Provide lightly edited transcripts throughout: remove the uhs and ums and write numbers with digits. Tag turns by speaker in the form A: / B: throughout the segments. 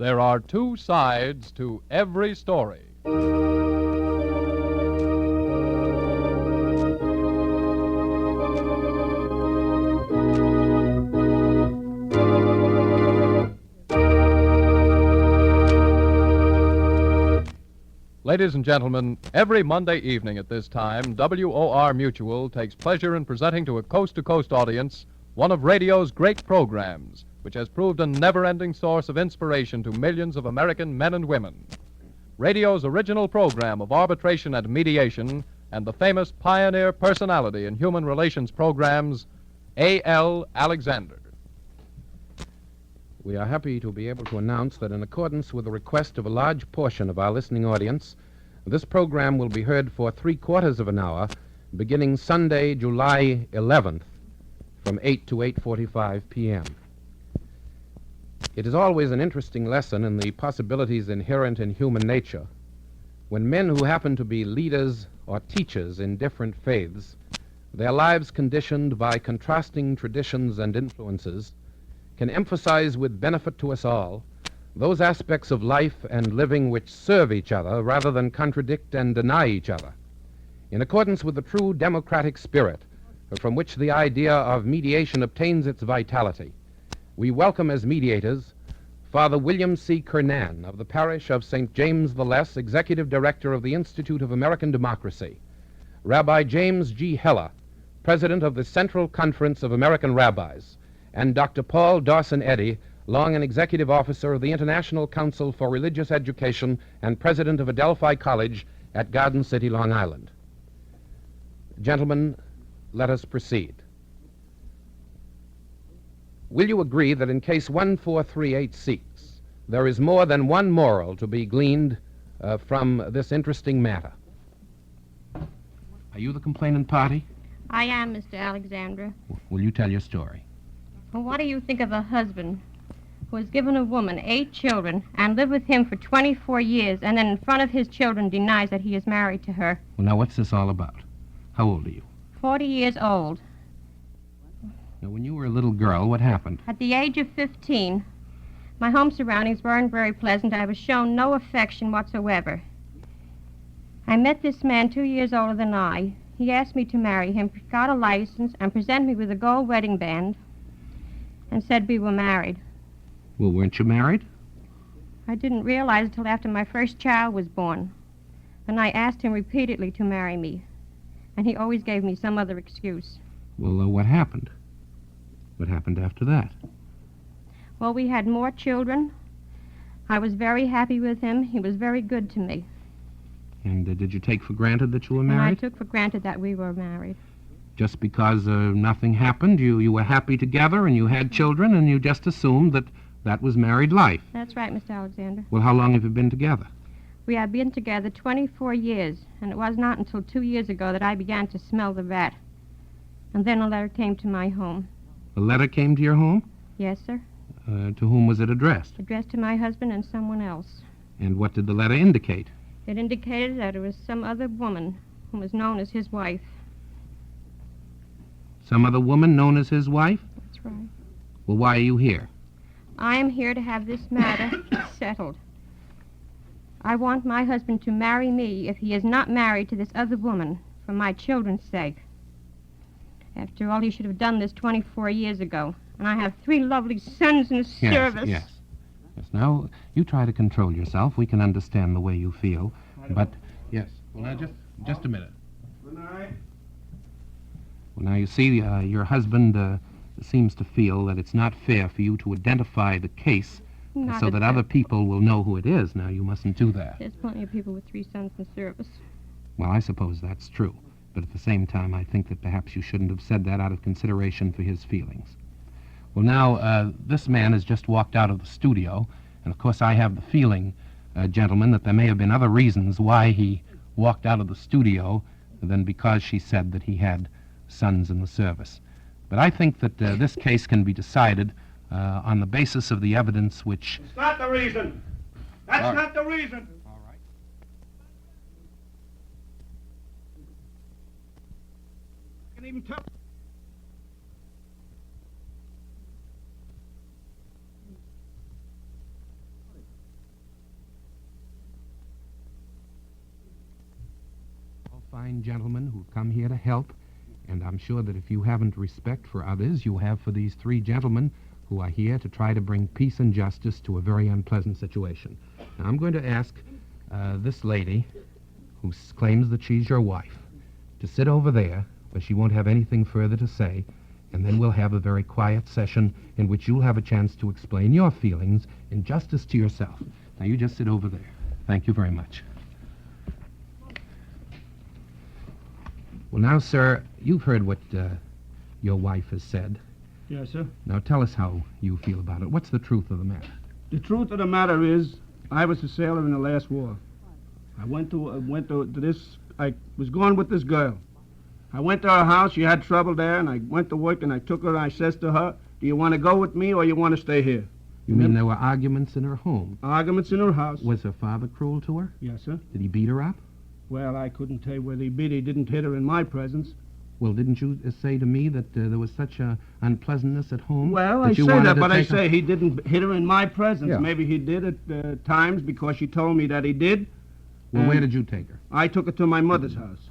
A: There are two sides to every story. Ladies and gentlemen, every Monday evening at this time, WOR Mutual takes pleasure in presenting to a coast-to-coast audience one of radio's great programs, which has proved a never-ending source of inspiration to millions of American men and women. Radio's original program of arbitration and mediation and the famous pioneer personality in human relations programs, A.L. Alexander.
B: We are happy to be able to announce that in accordance with the request of a large portion of our listening audience, this program will be heard for 3/4 of an hour, beginning Sunday, July 11th, from 8 to 8:45 p.m. It is always an interesting lesson in the possibilities inherent in human nature when men who happen to be leaders or teachers in different faiths, their lives conditioned by contrasting traditions and influences, can emphasize with benefit to us all those aspects of life and living which serve each other rather than contradict and deny each other. In accordance with the true democratic spirit from which the idea of mediation obtains its vitality, we welcome as mediators Father William C. Kernan of the parish of St. James the Less, Executive Director of the Institute of American Democracy, Rabbi James G. Heller, President of the Central Conference of American Rabbis, and Dr. Paul Dawson Eddy, long an executive officer of the International Council for Religious Education and president of Adelphi College at Garden City, Long Island. Gentlemen, let us proceed. Will you agree that in case 1438 there is more than one moral to be gleaned from this interesting matter? Are you the complainant party?
C: I am, Mr. Alexander.
B: Will you tell your story?
C: Well, what do you think of a husband who has given a woman 8 children and lived with him for 24 years and then in front of his children denies that he is married to her?
B: Well, now, what's this all about? How old are you?
C: 40 years old.
B: Now, when you were a little girl, what happened?
C: At the age of 15, my home surroundings weren't very pleasant. I was shown no affection whatsoever. I met this man 2 years older than I. He asked me to marry him, got a license, and presented me with a gold wedding band, and said we were married.
B: Well, weren't you married?
C: I didn't realize until after my first child was born. Then I asked him repeatedly to marry me, and he always gave me some other excuse.
B: Well, what happened? What happened after that?
C: Well, we had more children. I was very happy with him. He was very good to me.
B: And did you take for granted that you were
C: And
B: married?
C: I took for granted that we were married.
B: Just because nothing happened, you were happy together and you had children and you just assumed that that was married life.
C: That's right, Mr. Alexander.
B: Well, how long have you been together?
C: We have been together 24 years, and it was not until 2 years ago that I began to smell the rat. And then a letter came to my home.
B: A letter came to your home?
C: Yes, sir.
B: To whom was it addressed?
C: Addressed to my husband and someone else.
B: And what did the letter indicate?
C: It indicated that it was some other woman who was known as his wife.
B: Some other woman known as his wife?
C: That's right.
B: Well, why are you here?
C: I am here to have this matter settled. I want my husband to marry me if he is not married to this other woman for my children's sake. After all, he should have done this 24 years ago. And I have 3 lovely sons in the service.
B: Yes. Now, you try to control yourself. We can understand the way you feel. But, yes. Well, now, just a minute.
D: Good night.
B: Well, now, you see, your husband seems to feel that it's not fair for you to identify the case
C: Not
B: so
C: at
B: that
C: that.
B: other people will know who it is. Now, you mustn't do that.
C: There's plenty of people with 3 sons in service.
B: Well, I suppose that's true. But at the same time, I think that perhaps you shouldn't have said that out of consideration for his feelings. Well, now, this man has just walked out of the studio, and of course I have the feeling, gentlemen, that there may have been other reasons why he walked out of the studio than because she said that he had sons in the service. But I think that this case can be decided on the basis of the evidence which...
D: It's not the reason. That's
B: All right.
D: not the reason.
B: All right.
D: I can even tell.
B: fine gentlemen who've come here to help, and I'm sure that if you haven't respect for others, you have for these three gentlemen who are here to try to bring peace and justice to a very unpleasant situation. Now, I'm going to ask this lady, who claims that she's your wife, to sit over there, where she won't have anything further to say, and then we'll have a very quiet session in which you'll have a chance to explain your feelings in justice to yourself. Now, you just sit over there. Thank you very much. Well, now, sir, you've heard what your wife has said.
D: Yes, sir.
B: Now, tell us how you feel about it. What's the truth of the matter?
D: The truth of the matter is, I was a sailor in the last war. I went to this. I was going with this girl. I went to her house. She had trouble there, and I went to work, and I took her, and I says to her, "Do you want to go with me, or you want to stay here?"
B: You mean there were arguments in her home?
D: Arguments in her house.
B: Was her father cruel to her?
D: Yes, sir.
B: Did he beat her up?
D: Well, I couldn't tell you whether he beat her. He didn't hit her in my presence.
B: Well, didn't you say to me that there was such a unpleasantness at home?
D: Well, I
B: that you
D: say
B: wanted
D: that,
B: to
D: but I
B: take her-
D: say he didn't hit her in my presence.
B: Yeah.
D: Maybe he did at times because she told me that he did.
B: Well, where
D: And
B: did you take her?
D: I took her to my mother's house.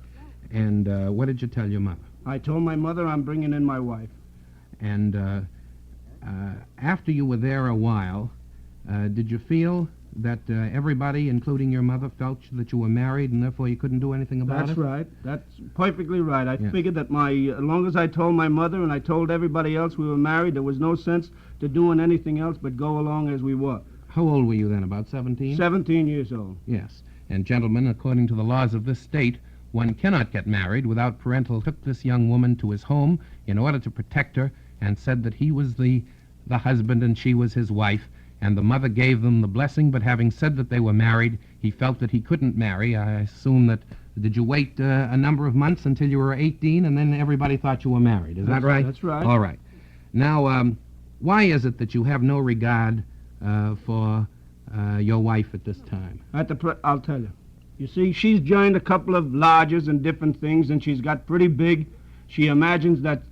B: And what did you tell your mother?
D: I told my mother I'm bringing in my wife.
B: And after you were there a while, did you feel that everybody, including your mother, felt that you were married and therefore you couldn't do anything about
D: That's
B: it?
D: right. That's perfectly right. I
B: Yeah.
D: figured that as long as I told my mother and I told everybody else we were married, there was no sense to doing anything else but go along as we were.
B: How old were you then, about 17?
D: 17 years old.
B: Yes. And gentlemen, according to the laws of this state, one cannot get married without parental took this young woman to his home in order to protect her and said that he was the husband and she was his wife, and the mother gave them the blessing, but having said that they were married, he felt that he couldn't marry. I assume that, did you wait a number of months until you were 18 and then everybody thought you were married? Is that right?
D: That's right.
B: All right. Now, why is it that you have no regard for your wife at this time?
D: I'll tell you. You see, she's joined a couple of lodges and different things, and she's got pretty big. She imagines that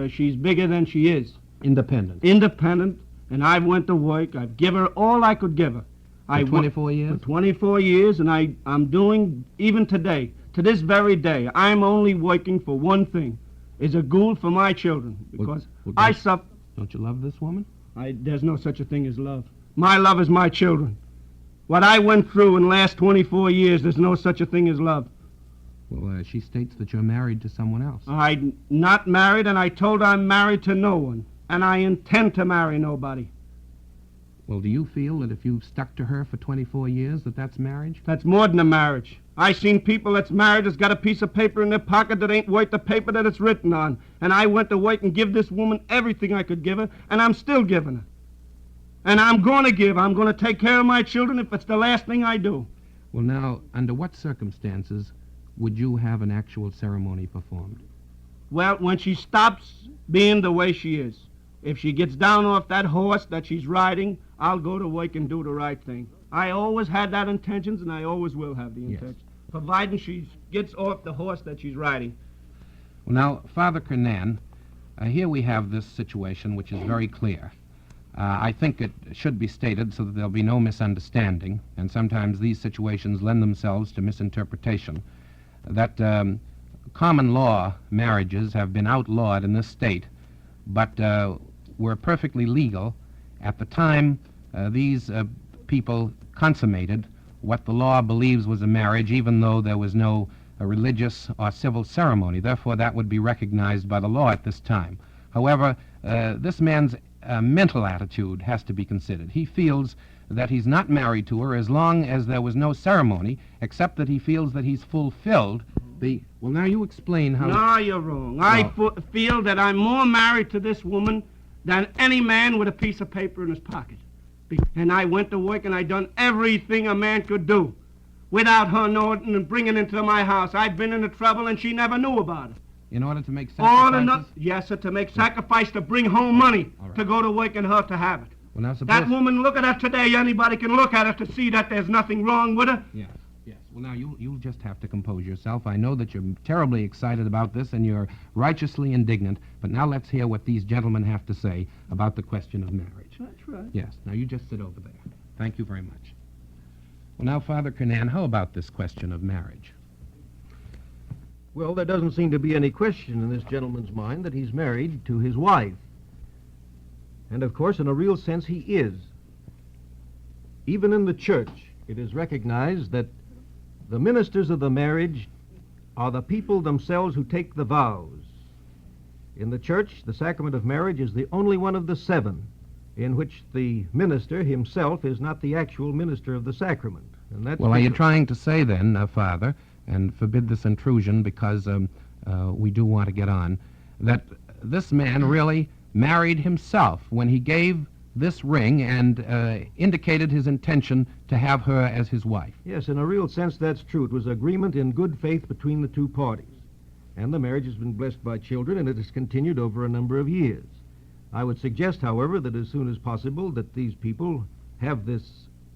D: she's bigger than she is.
B: Independent.
D: Independent, and I went to work. I've given her all I could give her.
B: For 24 years?
D: For 24 years, and I'm doing, even today, to this very day, I'm only working for one thing, is a goal for my children, because I suffer.
B: Don't you love this woman?
D: There's no such a thing as love. My love is my children. What I went through in the last 24 years, there's no such a thing as love.
B: Well, she states that you're married to someone else.
D: I'm not married, and I told her I'm married to no one, and I intend to marry nobody.
B: Well, do you feel that if you've stuck to her for 24 years, that that's marriage?
D: That's more than a marriage. I seen people that's married that's got a piece of paper in their pocket that ain't worth the paper that it's written on. And I went to work and give this woman everything I could give her, and I'm still giving her. And I'm going to give. I'm going to take care of my children if it's the last thing I do.
B: Well, now, under what circumstances would you have an actual ceremony performed?
D: Well, when she stops being the way she is. If she gets down off that horse that she's riding, I'll go to work and do the right thing. I always had that intentions, and I always will have the intentions. Providing she gets off the horse that she's riding.
B: Well, now, Father Kernan, here we have this situation which is very clear. I think it should be stated so that there'll be no misunderstanding, and sometimes these situations lend themselves to misinterpretation, that common law marriages have been outlawed in this state, but were perfectly legal at the time these people consummated what the law believes was a marriage, even though there was no religious or civil ceremony. Therefore, that would be recognized by the law at this time. However, this man's mental attitude has to be considered. He feels that he's not married to her as long as there was no ceremony, except that he feels that he's fulfilled the... Well, now you explain how...
D: No, you're wrong. I feel that I'm more married to this woman than any man with a piece of paper in his pocket. And I went to work and I done everything a man could do without her knowing and bringing it into my house. I'd been into trouble and she never knew about it.
B: In order to make
D: All
B: sacrifices?
D: enough, yes, sir, to make sacrifice to bring home money
B: All right.
D: to go to work and her to have it.
B: Well, now suppose...
D: That woman, look at her today. Anybody can look at her to see that there's nothing wrong with her.
B: Yes, yes. Well, now, you'll just have to compose yourself. I know that you're terribly excited about this and you're righteously indignant, but now let's hear what these gentlemen have to say about the question of marriage.
D: That's right.
B: Yes, now you just sit over there. Thank you very much. Well, now, Father Kernan, how about this question of marriage?
E: Well, there doesn't seem to be any question in this gentleman's mind that he's married to his wife. And, of course, in a real sense, he is. Even in the church, it is recognized that the ministers of the marriage are the people themselves who take the vows. In the church, the sacrament of marriage is the only one of the 7 in which the minister himself is not the actual minister of the sacrament. And that's
B: Well, are you trying to say then, Father, and forbid this intrusion because we do want to get on, that this man really married himself when he gave this ring and indicated his intention to have her as his wife?
E: Yes, in a real sense, that's true. It was agreement in good faith between the two parties. And the marriage has been blessed by children, and it has continued over a number of years. I would suggest, however, that as soon as possible that these people have this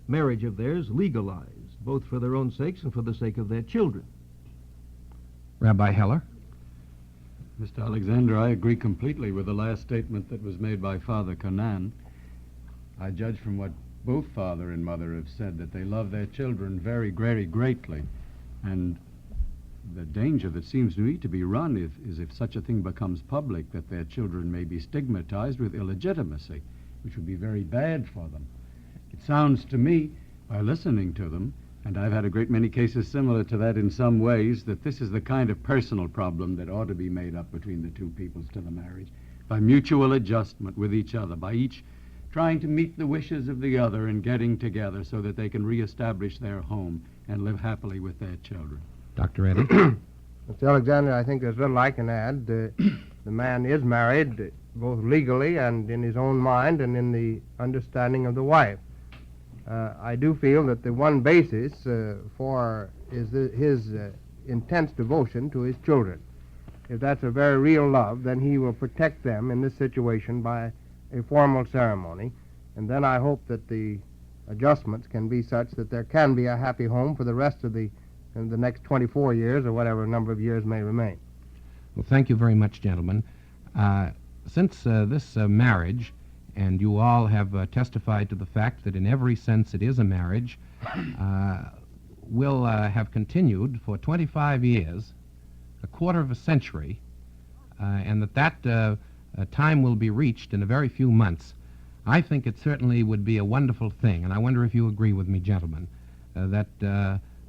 E: marriage of theirs legalized, both for their own sakes and for the sake of their children.
B: Rabbi Heller?
F: Mr. Alexander, I agree completely with the last statement that was made by Father Conan. I judge from what both father and mother have said that they love their children very, very greatly. And the danger that seems to me to be run is if such a thing becomes public, that their children may be stigmatized with illegitimacy, which would be very bad for them. It sounds to me, by listening to them, and I've had a great many cases similar to that in some ways, that this is the kind of personal problem that ought to be made up between the two peoples to the marriage, by mutual adjustment with each other, by each trying to meet the wishes of the other and getting together so that they can reestablish their home and live happily with their children.
B: Dr. Eddy?
G: Mr. Alexander, I think there's little I can add. The man is married, both legally and in his own mind and in the understanding of the wife. I do feel that the one basis for is his intense devotion to his children. If that's a very real love, then he will protect them in this situation by a formal ceremony. And then I hope that the adjustments can be such that there can be a happy home for the rest of the next 24 years or whatever number of years may remain.
B: Well, thank you very much, gentlemen. Since this marriage, and you all have testified to the fact that in every sense it is a marriage, will have continued for 25 years, a quarter of a century, and that time will be reached in a very few months, I think it certainly would be a wonderful thing, and I wonder if you agree with me, gentlemen, that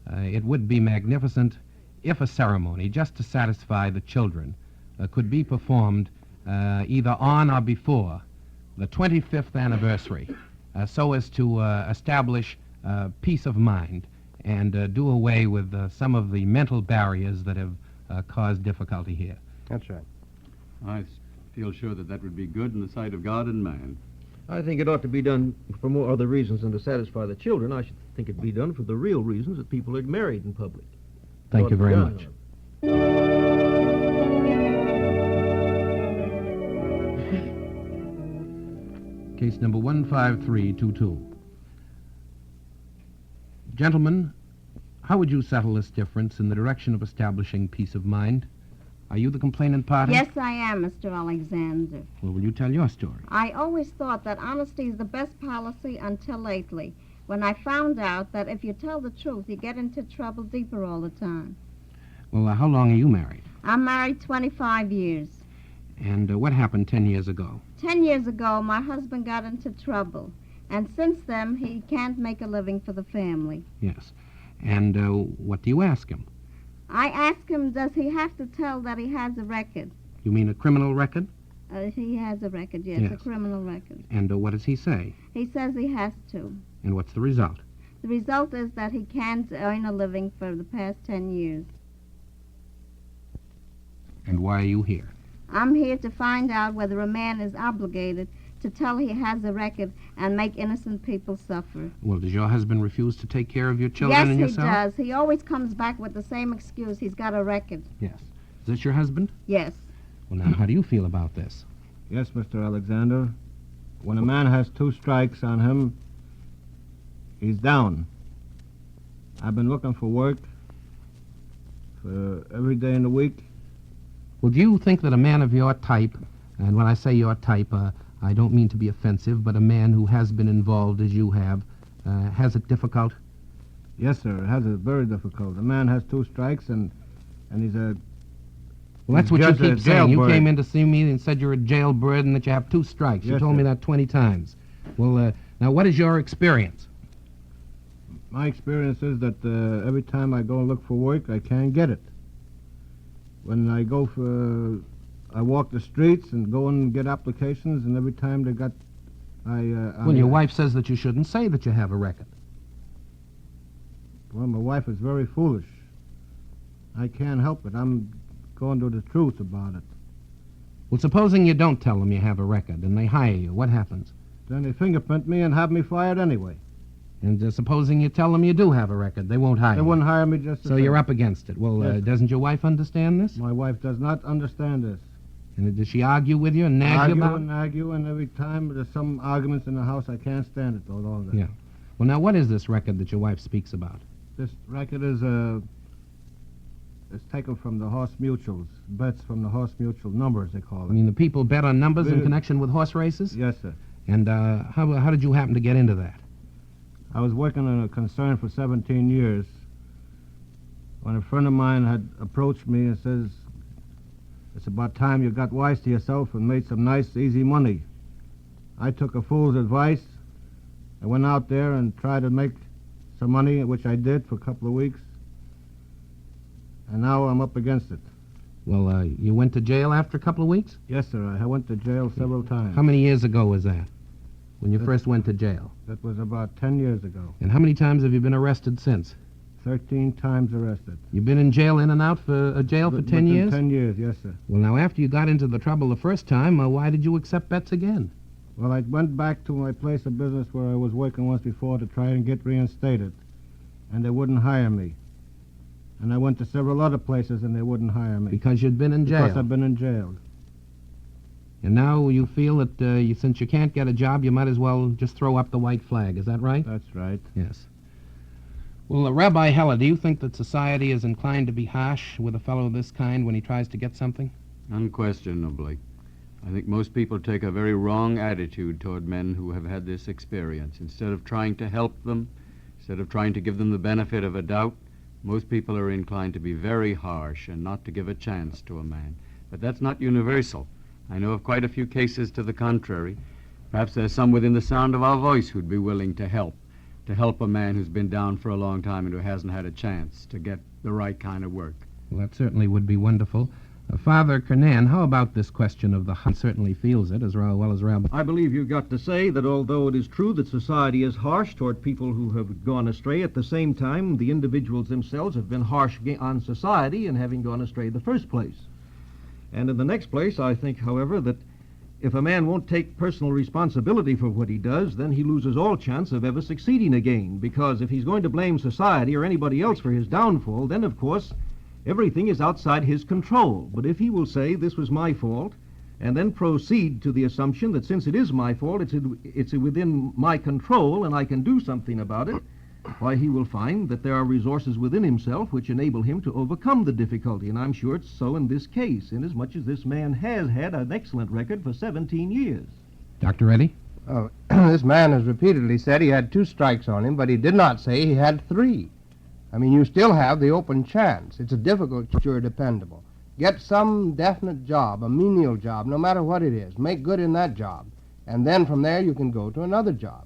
B: it would be magnificent if a ceremony, just to satisfy the children, could be performed either on or before the 25th anniversary, so as to establish peace of mind and do away with some of the mental barriers that have caused difficulty here.
G: That's right.
F: I feel sure that that would be good in the sight of God and man.
E: I think it ought to be done for more other reasons than to satisfy the children. I should think it'd be done for the real reasons that people are married in public.
B: Thank you very much. Case number 15322. Gentlemen, how would you settle this difference in the direction of establishing peace of mind? Are you the complainant party?
H: Yes, I am, Mr. Alexander.
B: Well, will you tell your story?
H: I always thought that honesty is the best policy until lately, when I found out that if you tell the truth, you get into trouble deeper all the time.
B: Well, how long are you married?
H: I'm married 25 years.
B: And what happened 10 years ago?
H: 10 years ago, my husband got into trouble, and since then, he can't make a living for the family.
B: Yes. And what do you ask him?
H: I ask him, does he have to tell that he has a record?
B: You mean a criminal record?
H: He has a record, yes, a criminal record.
B: And what does he say?
H: He says he has to.
B: And what's the result?
H: The result is that he can't earn a living for the past 10 years.
B: And why are you here?
H: I'm here to find out whether a man is obligated to tell he has a record and make innocent people suffer.
B: Well, does your husband refuse to take care of your children and
H: Yes,
B: yourself?
H: he does. He always comes back with the same excuse. He's got a record.
B: Yes. Is this your husband?
H: Yes.
B: Well, now, how do you feel about this?
G: Yes, Mr. Alexander. When a man has 2 strikes on him, he's down. I've been looking for work for every day in the week.
B: Well, do you think that a man of your type, and when I say your type, I don't mean to be offensive, but a man who has been involved as you have, has it difficult?
G: Yes, sir, it has it very difficult. A man has 2 strikes, and he's a
B: Well, that's what you
E: Just a
B: keep saying. You
E: jailbird.
B: came in to see me and said you're a jailbird and that you have 2 strikes. You
E: Yes,
B: told me
E: sir.
B: that 20 times. Well, now what is your experience?
G: My experience is that every time I go and look for work, I can't get it. When I go for, I walk the streets and go and get applications, and every time they got,
B: Well, your wife says that you shouldn't say that you have a record.
G: Well, my wife is very foolish. I can't help it. I'm going to the truth about it.
B: Well, supposing you don't tell them you have a record and they hire you, what happens?
G: Then they fingerprint me and have me fired anyway.
B: And supposing you tell them you do have a record, they won't hire
G: They
B: you.
G: wouldn't hire me just the
B: So
G: same.
B: you're up against it. Well,
G: Yes, sir.
B: doesn't your wife understand this?
G: My wife does not understand this.
B: And does she argue with you and nag you about it?
G: Argue, and every time there's some arguments in the house, I can't stand it no longer.
B: Yeah. Well, now, what is this record that your wife speaks about?
G: This record is it's taken from the horse mutuals, bets from the horse mutual numbers, they call
B: I
G: it.
B: mean, the people bet on numbers in
G: The-
B: connection with horse races?
G: Yes, sir.
B: And how did you happen to get into that?
G: I was working in a concern for 17 years when a friend of mine had approached me and says, it's about time you got wise to yourself and made some nice, easy money. I took a fool's advice. I went out there and tried to make some money, which I did for a couple of weeks. And now I'm up against it.
B: Well, you went to jail after a couple of weeks?
G: Yes, sir. I went to jail several times.
B: How many years ago was that, when you first went to jail?
G: That was about 10 years ago.
B: And how many times have you been arrested since?
G: 13 times arrested.
B: You've been in jail, in and out for jail for 10 years?
G: 10 years, yes, sir.
B: Well, now, after you got into the trouble the first time, why did you accept bets again?
G: Well, I went back to my place of business where I was working once before to try and get reinstated, and they wouldn't hire me. And I went to several other places, and they wouldn't hire me.
B: Because you'd been in jail.
G: Because I've been in jail.
B: And now you feel that since you can't get a job, you might as well just throw up the white flag. Is that right?
G: That's right.
B: Yes. Well, Rabbi Heller, do you think that society is inclined to be harsh with a fellow of this kind when he tries to get something?
F: Unquestionably. I think most people take a very wrong attitude toward men who have had this experience. Instead of trying to help them, instead of trying to give them the benefit of a doubt, most people are inclined to be very harsh and not to give a chance to a man. But that's not universal. I know of quite a few cases to the contrary. Perhaps there's some within the sound of our voice who'd be willing to help a man who's been down for a long time and who hasn't had a chance to get the right kind of work.
B: Well, that certainly would be wonderful. Father Kernan, how about this question of the hunt? Certainly feels it as well as Rabbi.
E: I believe you've got to say that although it is true that society is harsh toward people who have gone astray, at the same time, the individuals themselves have been harsh on society in having gone astray in the first place. And in the next place, I think, however, that if a man won't take personal responsibility for what he does, then he loses all chance of ever succeeding again. Because if he's going to blame society or anybody else for his downfall, then, of course, everything is outside his control. But if he will say, this was my fault, and then proceed to the assumption that since it is my fault, it's within my control and I can do something about it, why, he will find that there are resources within himself which enable him to overcome the difficulty. And I'm sure it's so in this case, inasmuch as this man has had an excellent record for 17 years.
B: Dr. Reddy?
G: Oh, this man has repeatedly said he had 2 strikes on him, but he did not say he had 3. I mean, you still have the open chance. It's a difficult, but you're dependable. Get some definite job, a menial job, no matter what it is. Make good in that job. And then from there you can go to another job.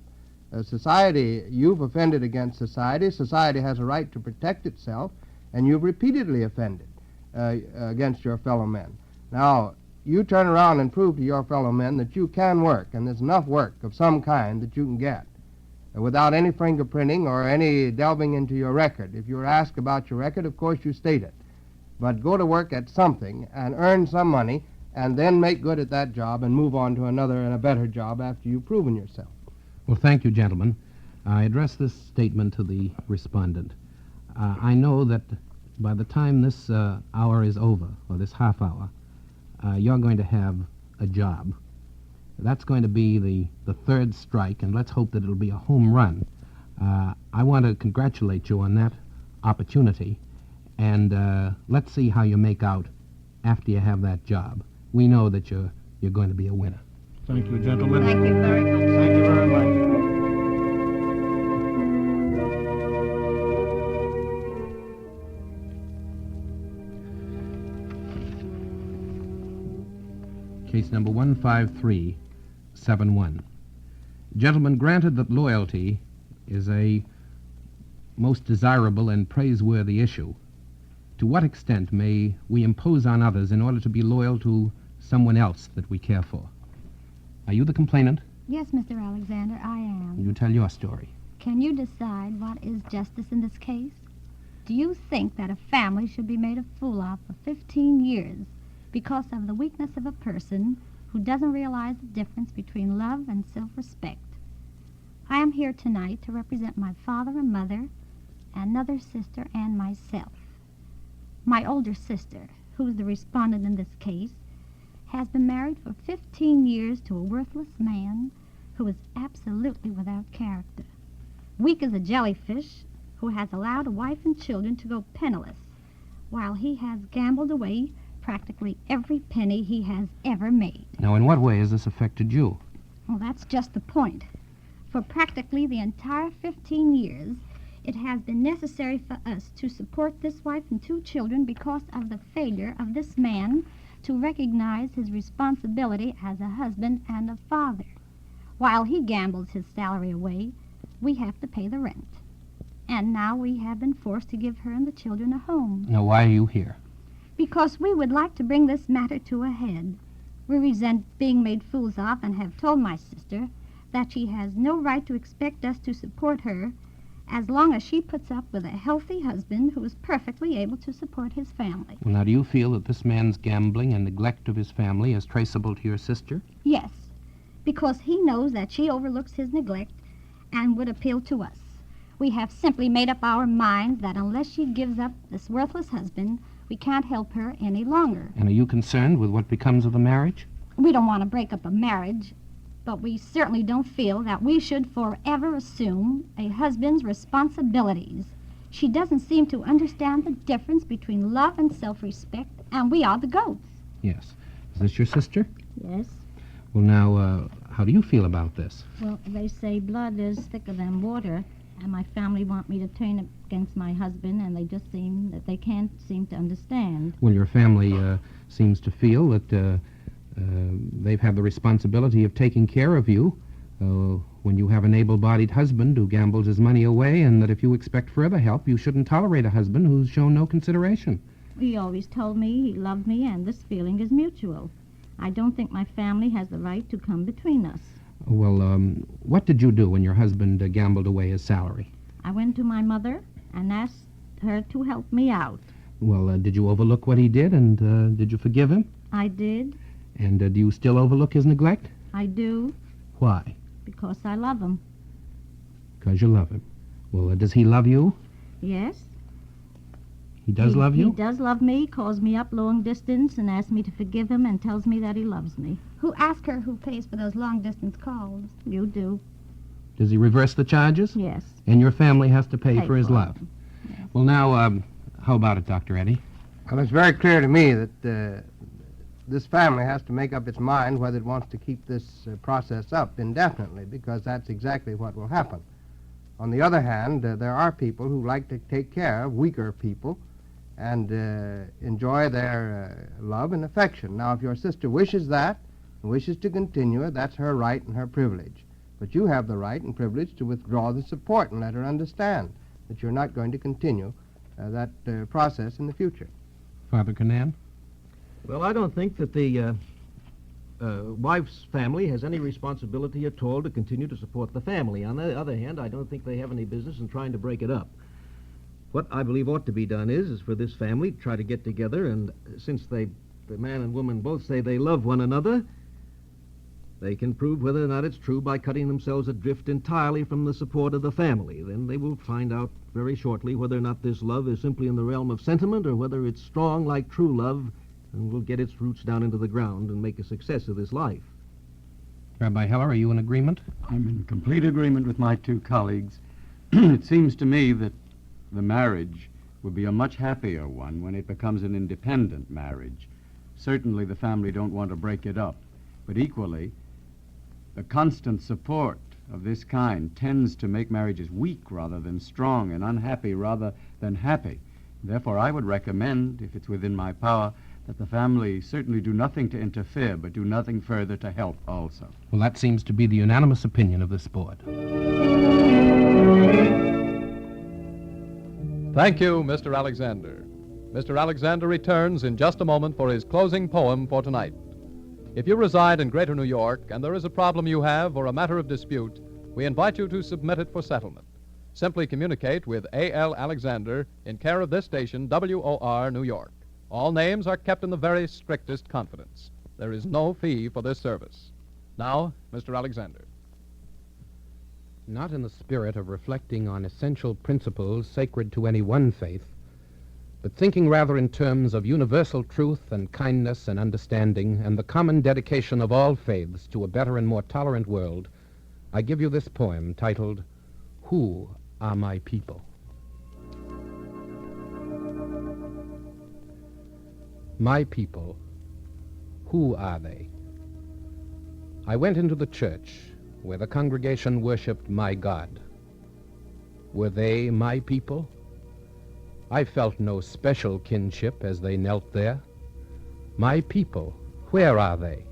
G: Society, you've offended against society. Society has a right to protect itself, and you've repeatedly offended against your fellow men. Now, you turn around and prove to your fellow men that you can work, and there's enough work of some kind that you can get without any fingerprinting or any delving into your record. If you're asked about your record, of course you state it. But go to work at something and earn some money, and then make good at that job and move on to another and a better job after you've proven yourself.
B: Well, thank you, gentlemen. I address this statement to the respondent. I know that by the time this hour is over, or this half hour, you're going to have a job. That's going to be the 3rd strike, and let's hope that it'll be a home run. I want to congratulate you on that opportunity, and let's see how you make out after you have that job. We know that you're going to be a winner.
G: Thank you, gentlemen.
H: Thank you very much.
G: Thank you very much.
B: case number 15371. Gentlemen, granted that loyalty is a most desirable and praiseworthy issue, to what extent may we impose on others in order to be loyal to someone else that we care for? Are you the complainant?
I: Yes, Mr. Alexander, I am.
B: You tell your story.
I: Can you decide what is justice in this case? Do you think that a family should be made a fool of for 15 years because of the weakness of a person who doesn't realize the difference between love and self-respect? I am here tonight to represent my father and mother, another sister, and myself. My older sister, who is the respondent in this case, has been married for 15 years to a worthless man who is absolutely without character. Weak as a jellyfish, who has allowed a wife and children to go penniless, while he has gambled away practically every penny he has ever made.
B: Now, in what way has this affected you?
I: Well, that's just the point. For practically the entire 15 years, it has been necessary for us to support this wife and 2 children because of the failure of this man to recognize his responsibility as a husband and a father. While he gambles his salary away, we have to pay the rent. And now we have been forced to give her and the children a home.
B: Now, why are you here?
I: Because we would like to bring this matter to a head. We resent being made fools of and have told my sister that she has no right to expect us to support her as long as she puts up with a healthy husband who is perfectly able to support his family.
B: Well, now, do you feel that this man's gambling and neglect of his family is traceable to your sister?
I: Yes, because he knows that she overlooks his neglect and would appeal to us. We have simply made up our minds that unless she gives up this worthless husband, we can't help her any longer.
B: And are you concerned with what becomes of the marriage?
I: We don't want to break up a marriage, but we certainly don't feel that we should forever assume a husband's responsibilities. She doesn't seem to understand the difference between love and self-respect, and we are the goats.
B: Yes. Is this your sister?
J: Yes.
B: Well, now, how do you feel about this?
J: Well, they say blood is thicker than water, and my family want me to turn against my husband, and they just seem that they can't seem to understand.
B: Well, your family seems to feel that they've had the responsibility of taking care of you when you have an able-bodied husband who gambles his money away, and that if you expect further help, you shouldn't tolerate a husband who's shown no consideration.
J: He always told me he loved me, and this feeling is mutual. I don't think my family has the right to come between us.
B: Well, what did you do when your husband gambled away his salary?
J: I went to my mother and asked her to help me out.
B: Well, did you overlook what he did, and did you forgive him?
J: I did.
B: And do you still overlook his neglect?
J: I do.
B: Why?
J: Because I love him.
B: Because you love him. Well, does he love you?
J: Yes.
B: He does love you?
J: He does love me, calls me up long distance and asks me to forgive him and tells me that he loves me.
I: Who ask her who pays for those long-distance calls?
J: You do.
B: Does he reverse the charges?
J: Yes.
B: And your family has to pay for his
J: for
B: love?
J: Yes.
B: Well, now, how about it, Dr. Eddy?
G: Well, it's very clear to me that this family has to make up its mind whether it wants to keep this process up indefinitely, because that's exactly what will happen. On the other hand, there are people who like to take care of weaker people and enjoy their love and affection. Now, if your sister wishes that and wishes to continue it, that's her right and her privilege. But you have the right and privilege to withdraw the support and let her understand that you're not going to continue that process in the future.
B: Father Canaan?
E: Well, I don't think that the wife's family has any responsibility at all to continue to support the family. On the other hand, I don't think they have any business in trying to break it up. What I believe ought to be done is for this family to try to get together, and since the man and woman both say they love one another, they can prove whether or not it's true by cutting themselves adrift entirely from the support of the family. Then they will find out very shortly whether or not this love is simply in the realm of sentiment or whether it's strong like true love and will get its roots down into the ground and make a success of this life.
B: Rabbi Heller, are you in agreement?
F: I'm in complete agreement with my 2 colleagues. It seems to me that the marriage would be a much happier one when it becomes an independent marriage. Certainly the family don't want to break it up, but equally, the constant support of this kind tends to make marriages weak rather than strong and unhappy rather than happy. Therefore, I would recommend, if it's within my power, that the family certainly do nothing to interfere, but do nothing further to help also.
B: Well, that seems to be the unanimous opinion of this board.
A: Thank you, Mr. Alexander. Mr. Alexander returns in just a moment for his closing poem for tonight. If you reside in Greater New York and there is a problem you have or a matter of dispute, we invite you to submit it for settlement. Simply communicate with A.L. Alexander in care of this station, WOR, New York. All names are kept in the very strictest confidence. There is no fee for this service. Now, Mr. Alexander.
B: Not in the spirit of reflecting on essential principles sacred to any one faith, but thinking rather in terms of universal truth and kindness and understanding and the common dedication of all faiths to a better and more tolerant world, I give you this poem titled, Who Are My People? My people, who are they? I went into the church where the congregation worshipped my God. Were they my people? I felt no special kinship as they knelt there. My people, where are they?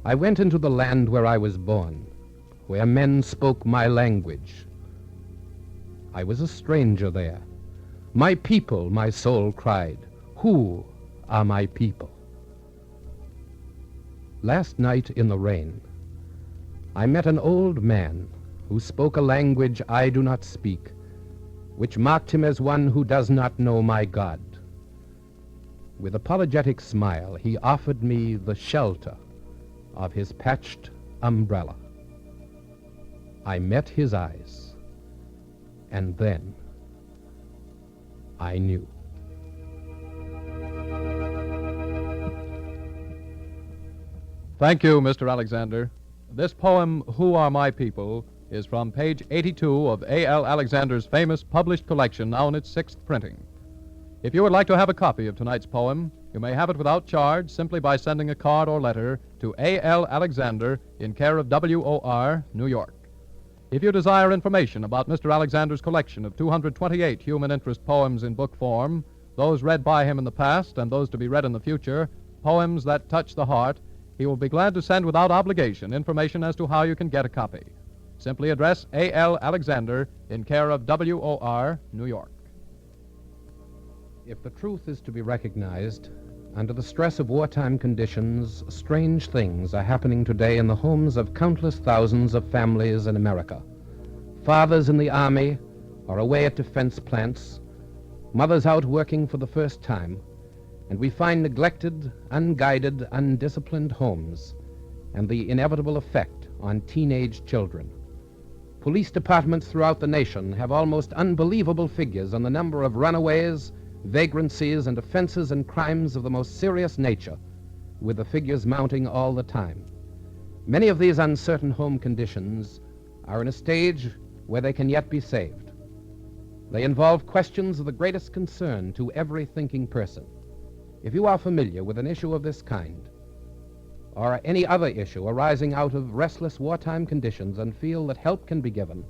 B: I went into the land where I was born, where men spoke my language. I was a stranger there. My people, my soul cried, who are my people? Last night in the rain, I met an old man who spoke a language I do not speak, which marked him as one who does not know my God. With apologetic smile, he offered me the shelter of his patched umbrella. I met his eyes, and then I knew.
A: Thank you, Mr. Alexander. This poem, Who Are My People, is from page 82 of A.L. Alexander's famous published collection, now in its 6th printing. If you would like to have a copy of tonight's poem, you may have it without charge simply by sending a card or letter to A.L. Alexander in care of WOR, New York. If you desire information about Mr. Alexander's collection of 228 human interest poems in book form, those read by him in the past and those to be read in the future, poems that touch the heart, he will be glad to send without obligation information as to how you can get a copy. Simply address A.L. Alexander in care of WOR, New York.
B: If the truth is to be recognized, under the stress of wartime conditions, strange things are happening today in the homes of countless thousands of families in America. Fathers in the Army are away at defense plants, mothers out working for the first time, and we find neglected, unguided, undisciplined homes and the inevitable effect on teenage children. Police departments throughout the nation have almost unbelievable figures on the number of runaways, vagrancies, and offenses and crimes of the most serious nature, with the figures mounting all the time. Many of these uncertain home conditions are in a stage where they can yet be saved. They involve questions of the greatest concern to every thinking person. If you are familiar with an issue of this kind, or any other issue arising out of restless wartime conditions and feel that help can be given,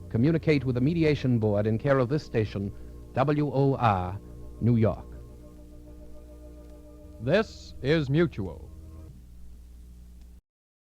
B: communicate with the Mediation Board in care of this station, WOR, New York.
A: This is Mutual.